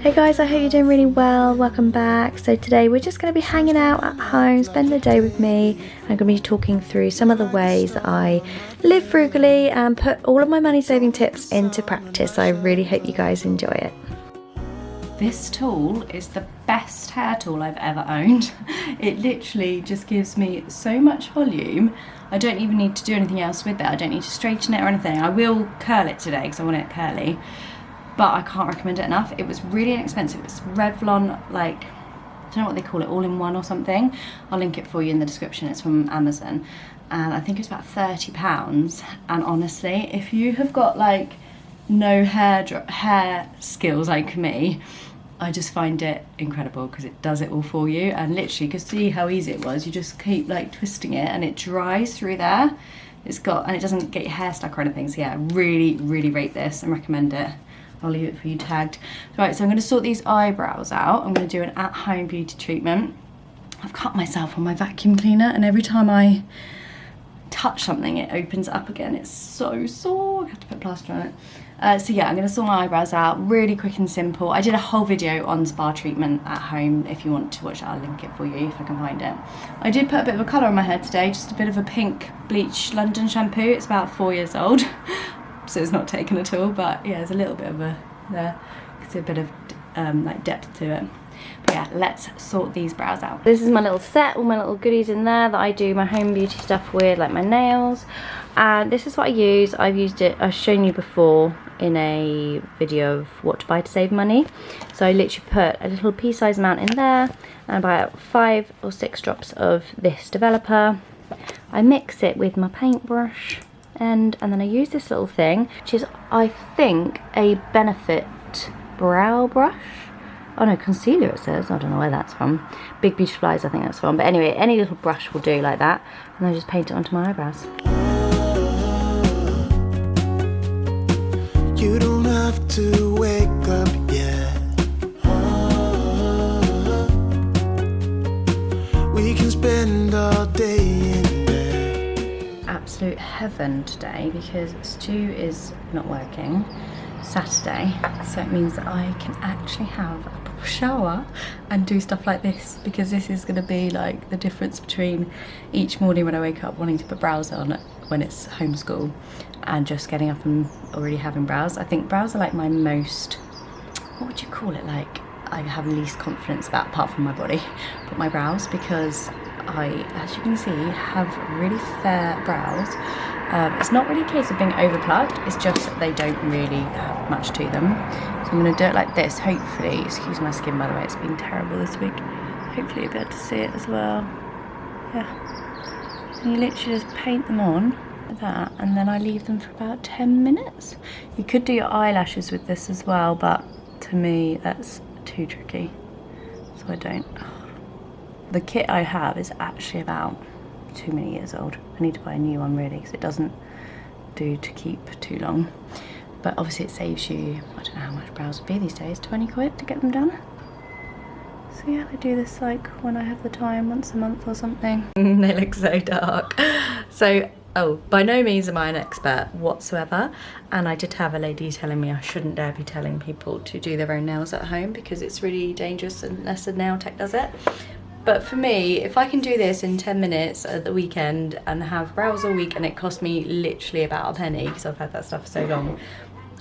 Hey guys, I hope you're doing really well. Welcome back. So today we're just going to be hanging out at home, spend the day with me. I'm going to be talking through some of the ways that I live frugally and put all of my money saving tips into practice. I really hope you guys enjoy it. This tool is the best hair tool I've ever owned. It literally just gives me so much volume. I don't even need to do anything else with it. I don't need to straighten it or anything. I will curl it today because I want it curly, but I can't recommend it enough. It was really inexpensive. It's Revlon, like, I don't know what they call it, all-in-one or something. I'll link it for you in the description. It's from Amazon, and I think it's about £30. And honestly, if you have got like no hair skills like me, I just find it incredible because it does it all for you. And literally, you can see how easy it was. You just keep like twisting it and it dries through there. And it doesn't get your hair stuck or anything. So yeah, I really rate this and recommend it. I'll leave it for you tagged. Right, so I'm going to sort these eyebrows out. I'm going to do an at-home beauty treatment. I've cut myself on my vacuum cleaner, and every time I touch something it opens up again. It's so sore. I have to put plaster on it. So yeah, I'm going to sort my eyebrows out, really quick and simple. I did a whole video on spa treatment at home. If you want to watch it, I'll link it for you if I can find it. I did put a bit of a colour on my hair today, just a bit of a pink bleach London shampoo. It's about 4 years old. So it's not taken at all, but yeah, there's a little bit of a bit of like depth to it. But yeah, let's sort these brows out. This is my little set, all my little goodies in there that I do my home beauty stuff with, like my nails. And this is what I use. I've used it, I've shown you before in a video of what to buy to save money. So I literally put a little pea-sized amount in there and about 5 or 6 drops of this developer. I mix it with my paintbrush. And then I use this little thing, which is, I think, a Benefit brow brush. Oh no, concealer it says. I don't know where that's from. Big Beautiful Eyes, I think that's from. But anyway, any little brush will do like that. And then I just paint it onto my eyebrows. You don't have to wake up yet. We can spend all day in absolute heaven today because Stu is not working Saturday, so it means that I can actually have a proper shower and do stuff like this, because this is going to be like the difference between each morning when I wake up wanting to put brows on when it's homeschool and just getting up and already having brows. I think brows are like my most, what would you call it, like I have least confidence about apart from my body, but my brows, because I, as you can see, have really fair brows. It's not really a case of being over plucked, it's just that they don't really have much to them. So I'm going to do it like this, hopefully. Excuse my skin, by the way, it's been terrible this week. Hopefully you'll be able to see it as well. Yeah. And you literally just paint them on like that, and then I leave them for about 10 minutes. You could do your eyelashes with this as well, but to me that's too tricky, so I don't. The kit I have is actually about too many years old. I need to buy a new one really, because it doesn't do to keep too long. But obviously it saves you, I don't know how much brows would be these days, 20 quid to get them done. So yeah, I do this like when I have the time, once a month or something. They look so dark. So, oh, by no means am I an expert whatsoever. And I did have a lady telling me I shouldn't dare be telling people to do their own nails at home because it's really dangerous unless a nail tech does it. But for me, if I can do this in 10 minutes at the weekend and have brows all week and it cost me literally about a penny because I've had that stuff for so long,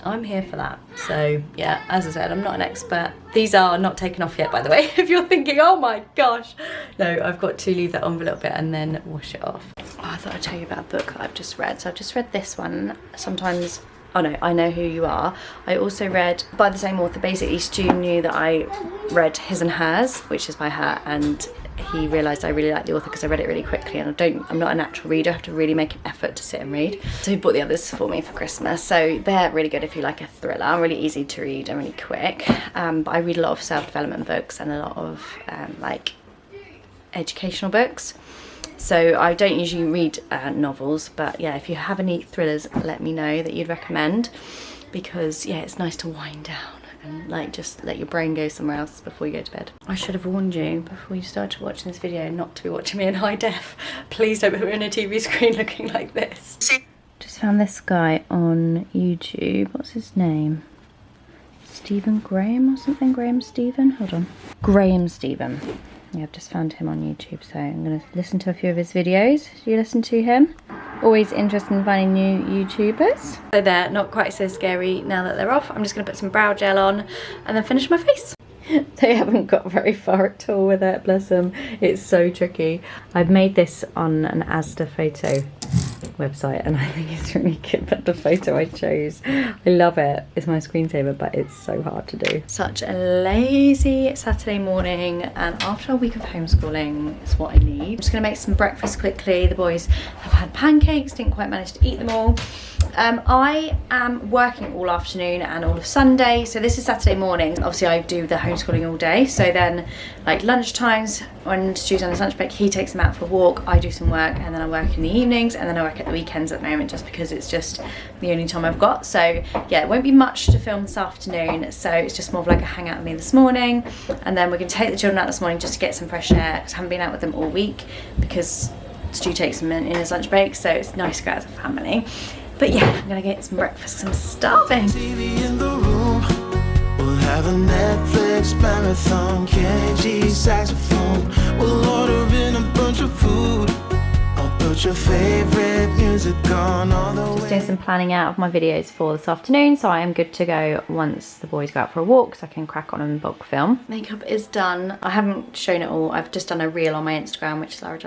I'm here for that. So yeah, as I said, I'm not an expert. These are not taken off yet, by the way, if you're thinking, oh my gosh. No, I've got to leave that on for a little bit and then wash it off. Oh, I thought I'd tell you about a book that I've just read. So I've just read this one. Sometimes, oh no, I Know Who You Are. I also read, by the same author, basically Stu knew that I read His and Hers, which is by her, and he realised I really liked the author because I read it really quickly, and I'm not a natural reader. I have to really make an effort to sit and read. So he bought the others for me for Christmas. So they're really good if you like a thriller, really easy to read and really quick. But I read a lot of self-development books and a lot of like educational books. So I don't usually read novels, but yeah, if you have any thrillers, let me know that you'd recommend, because yeah, it's nice to wind down and like just let your brain go somewhere else before you go to bed. I should have warned you before you started watching this video not to be watching me in high def. Please don't put me on a TV screen looking like this. Just found this guy on YouTube. What's his name? Stephen Graham or something. Graham Stephen, hold on. Graham Stephen. Yeah, I've just found him on YouTube, so I'm going to listen to a few of his videos. Do you listen to him? Always interested in finding new YouTubers. So they're not quite so scary now that they're off. I'm just going to put some brow gel on and then finish my face. They haven't got very far at all with it, bless them. It's so tricky. I've made this on an Asda photo website and I think it's really good, but the photo I chose, I love it. It's my screensaver, but it's so hard to do. Such a lazy Saturday morning, and after a week of homeschooling, it's what I need. I'm just gonna make some breakfast quickly. The boys have had pancakes, didn't quite manage to eat them all. I am working all afternoon and all of Sunday, so this is Saturday morning. Obviously I do the homeschooling all day, so then like lunch times, when Stu's on his lunch break, he takes them out for a walk, I do some work, and then I work in the evenings, and then I work at the weekends at the moment, just because it's just the only time I've got. So yeah, it won't be much to film this afternoon, so it's just more of like a hangout with me this morning, and then we're going to take the children out this morning just to get some fresh air, because I haven't been out with them all week because Stu takes them in his lunch break, so it's nice to go out as a family. But yeah, I'm gonna get some breakfast. I'm starving. TV in the room. We'll have a Netflix marathon. Kenny G saxophone. We'll order in a bunch of food. I'll put your favorite music on all the way. Just doing some planning out of my videos for this afternoon, so I am good to go once the boys go out for a walk, so I can crack on and bulk film. Makeup is done. I haven't shown it all. I've just done a reel on my Instagram, which is Lara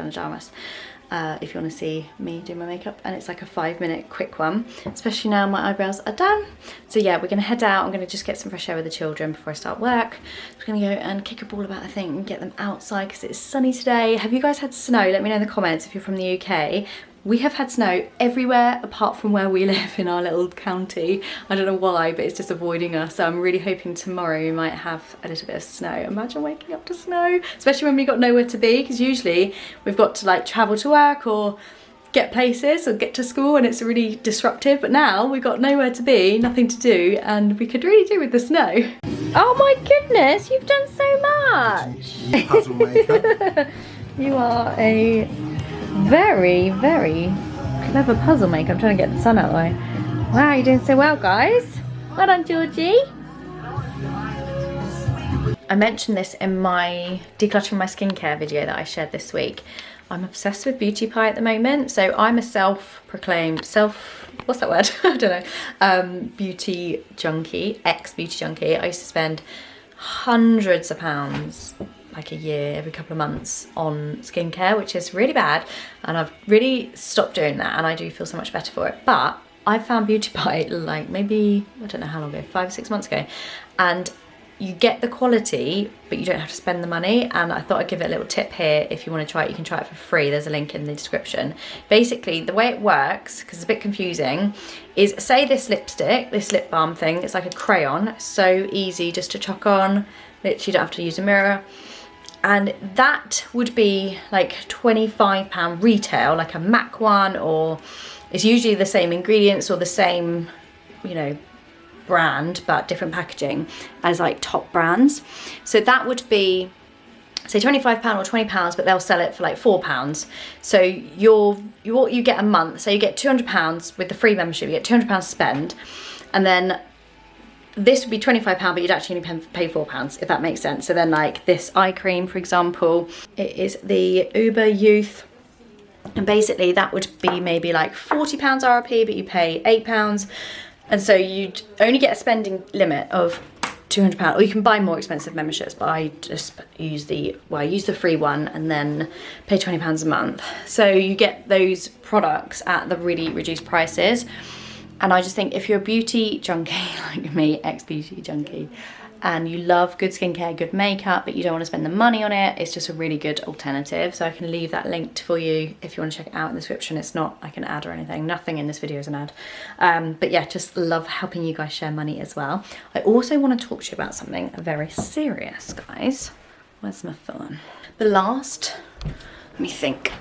if you want to see me do my makeup, and it's like a 5-minute quick one, especially now my eyebrows are done. So yeah, we're gonna head out. I'm gonna just get some fresh air with the children before I start work. We're gonna go and kick a ball about, I think, and get them outside because it's sunny today. Have you guys had snow? Let me know in the comments if you're from the UK. We have had snow everywhere apart from where we live in our little county. I don't know why, but it's just avoiding us. So I'm really hoping tomorrow we might have a little bit of snow. Imagine waking up to snow, especially when we've got nowhere to be, because usually we've got to like travel to work or get places or get to school, and it's really disruptive. But now we've got nowhere to be, nothing to do, and we could really do with the snow. Oh my goodness, you've done so much. Puzzle maker. You are a very, very clever puzzle maker. I'm trying to get the sun out of the way. Wow, you're doing so well, guys. Well done, Georgie. I mentioned this in my decluttering my skincare video that I shared this week. I'm obsessed with beauty pie at the moment. So I'm a self-proclaimed, what's that word? I don't know. Beauty junkie, ex-beauty junkie. I used to spend hundreds of pounds like a year, every couple of months on skincare, which is really bad, and I've really stopped doing that, and I do feel so much better for it. But I found Beauty Pie like maybe, I don't know how long ago, 5 or 6 months ago, and you get the quality but you don't have to spend the money. And I thought I'd give it a little tip here. If you want to try it, you can try it for free. There's a link in the description. Basically the way it works, because it's a bit confusing, is say this lipstick, this lip balm thing, it's like a crayon, so easy just to chuck on, literally you don't have to use a mirror. And that would be like £25 retail, like a MAC one, or it's usually the same ingredients or the same, you know, brand but different packaging as like top brands. So that would be say £25 or £20, but they'll sell it for like £4. So you get a month, so you get £200 with the free membership, you get £200 to spend, and then this would be £25, but you'd actually only pay £4, if that makes sense. So then like this eye cream, for example, it is the Uber Youth, and basically that would be maybe like £40 RRP, but you pay £8. And so you'd only get a spending limit of £200, or you can buy more expensive memberships, but I just use the free one and then pay £20 a month. So you get those products at the really reduced prices. And I just think if you're a beauty junkie like me, ex-beauty junkie, and you love good skincare, good makeup, but you don't want to spend the money on it, it's just a really good alternative. So I can leave that linked for you if you want to check it out in the description. It's not like an ad or anything. Nothing in this video is an ad. But yeah, just love helping you guys share money as well. I also want to talk to you about something very serious, guys. Where's my phone? The last, let me think,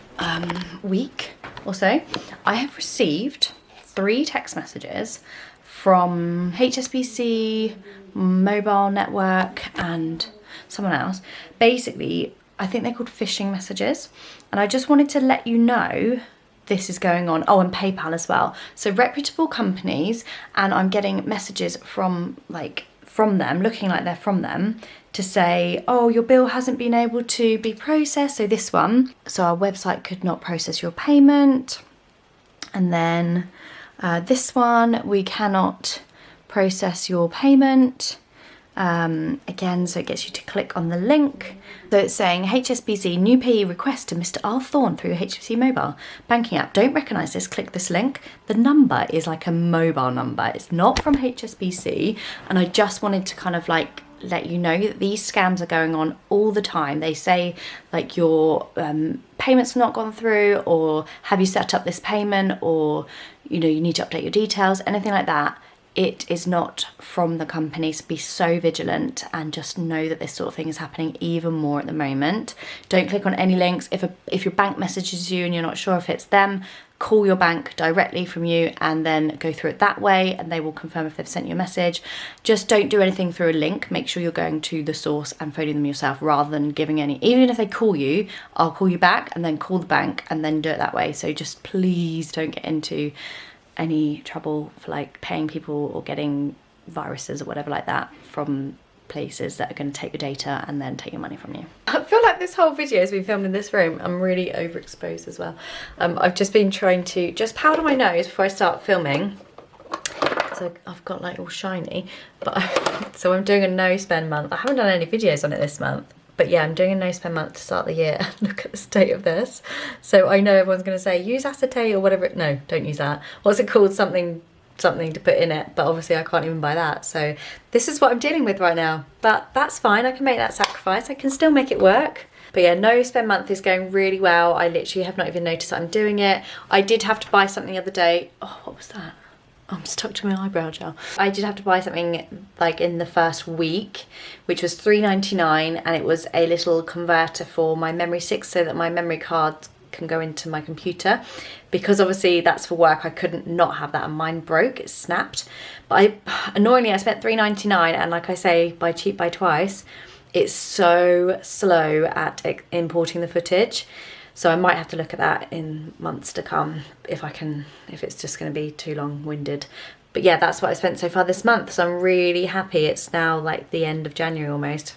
week or so, I have received 3 text messages from HSBC, Mobile Network, and someone else. Basically, I think they're called phishing messages, and I just wanted to let you know this is going on. Oh, and PayPal as well. So reputable companies, and I'm getting messages from like from them, looking like they're from them, to say, oh, your bill hasn't been able to be processed. So this one, so our website could not process your payment. And then this one, we cannot process your payment. Again, so it gets you to click on the link. So it's saying HSBC new payee request to Mr. Athome through your HSBC mobile banking app. Don't recognise this, click this link. The number is like a mobile number. It's not from HSBC. And I just wanted to kind of like let you know that these scams are going on all the time. They say like your payments have not gone through, or have you set up this payment, or you know, you need to update your details, anything like that. It is not from the company, so be so vigilant and just know that this sort of thing is happening even more at the moment. Don't click on any links. If your bank messages you and you're not sure if it's them, call your bank directly from you and then go through it that way, and they will confirm if they've sent you a message. Just don't do anything through a link. Make sure you're going to the source and phoning them yourself rather than giving any. Even if they call you, I'll call you back and then call the bank and then do it that way. So just please don't get into any trouble for like paying people or getting viruses or whatever like that from places that are going to take your data and then take your money from you. I feel like this whole video has been filmed in this room. I'm really overexposed as well. I've just been trying to just powder my nose before I start filming. So I've got like all shiny, but so I'm doing a no spend month. I haven't done any videos on it this month. But yeah, I'm doing a no spend month to start the year. Look at the state of this. So I know everyone's going to say use acetate or whatever. No, don't use that. What's it called? Something to put in it. But obviously I can't even buy that. So this is what I'm dealing with right now. But that's fine. I can make that sacrifice. I can still make it work. But yeah, no spend month is going really well. I literally have not even noticed that I'm doing it. I did have to buy something the other day. Oh, what was that? I'm stuck to my eyebrow gel. I did have to buy something like in the first week, which was $3.99, and it was a little converter for my memory sticks so that my memory card can go into my computer, because obviously that's for work. I couldn't not have that, and mine broke, it snapped. But annoyingly I spent $3.99, and like I say, buy cheap buy twice. It's so slow at importing the footage. So I might have to look at that in months to come if it's just going to be too long-winded. But yeah, that's what I spent so far this month. So I'm really happy. It's now like the end of January almost,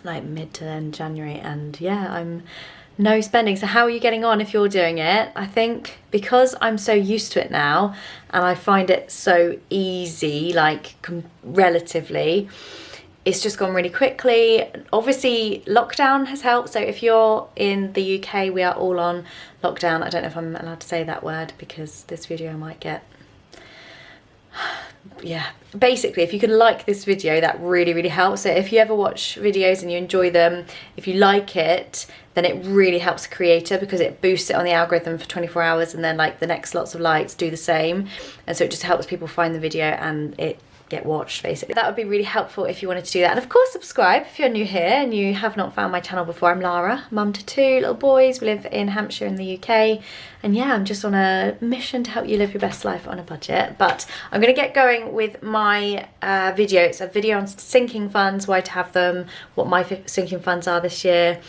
like mid to end January. And yeah, I'm no spending. So how are you getting on if you're doing it? I think because I'm so used to it now and I find it so easy, like relatively, it's just gone really quickly. Obviously lockdown has helped. So if you're in the UK, we are all on lockdown. I don't know if I'm allowed to say that word because this video might get, yeah. Basically, if you can like this video, that really, really helps. So if you ever watch videos and you enjoy them, if you like it, then it really helps the creator because it boosts it on the algorithm for 24 hours, and then like the next lots of likes do the same. And so it just helps people find the video and it get watched basically. That would be really helpful if you wanted to do that. And of course subscribe if you're new here and you have not found my channel before. I'm Lara, mum to 2 little boys. We live in Hampshire in the UK, and yeah, I'm just on a mission to help you live your best life on a budget. But I'm going to get going with my video. It's a video on sinking funds, why to have them, what my sinking funds are this year.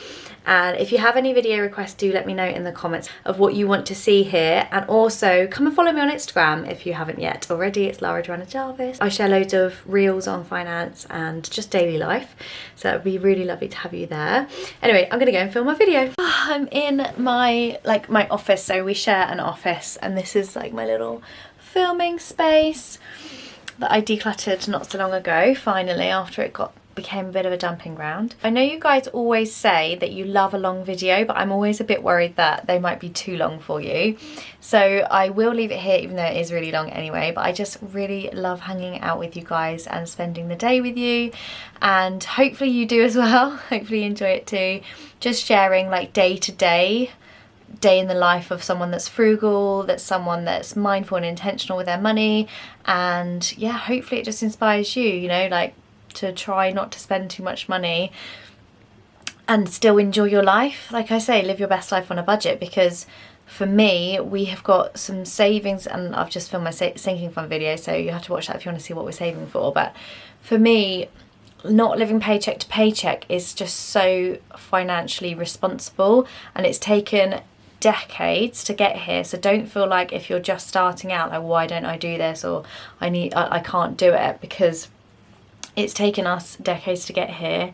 And if you have any video requests, do let me know in the comments of what you want to see here. And also come and follow me on Instagram if you haven't yet already. It's Lara Joanna Jarvis. I share loads of reels on finance and just daily life, so it would be really lovely to have you there. Anyway, I'm gonna go and film my video. I'm in my office, so we share an office, and this is like my little filming space that I decluttered not so long ago, finally, after it became a bit of a dumping ground. I know you guys always say that you love a long video, but I'm always a bit worried that they might be too long for you. So I will leave it here, even though it is really long anyway, but I just really love hanging out with you guys and spending the day with you, and hopefully you do as well. Hopefully you enjoy it too. Just sharing like day in the life of someone that's frugal, that's someone that's mindful and intentional with their money, and yeah, hopefully it just inspires you, you know, like to try not to spend too much money and still enjoy your life. Like I say, live your best life on a budget, because for me, we have got some savings, and I've just filmed my sinking fund video, so you have to watch that if you want to see what we're saving for. But for me, not living paycheck to paycheck is just so financially responsible, and it's taken decades to get here. So don't feel like if you're just starting out, like, why don't I do this, or I can't do it, because it's taken us decades to get here,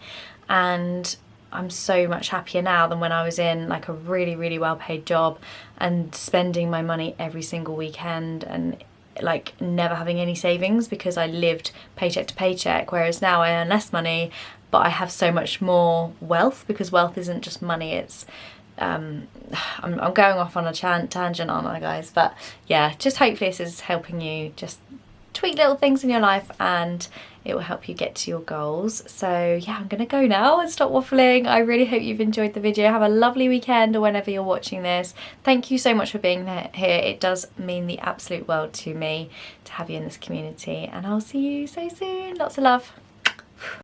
and I'm so much happier now than when I was in like a really, really well paid job and spending my money every single weekend and like never having any savings because I lived paycheck to paycheck, whereas now I earn less money but I have so much more wealth, because wealth isn't just money, it's I'm going off on a tangent, aren't I, guys? But yeah, just hopefully this is helping you just tweak little things in your life and it will help you get to your goals. So yeah, I'm gonna go now and stop waffling. I really hope you've enjoyed the video. Have a lovely weekend or whenever you're watching this. Thank you so much for being here. It does mean the absolute world to me to have you in this community, and I'll see you so soon. Lots of love.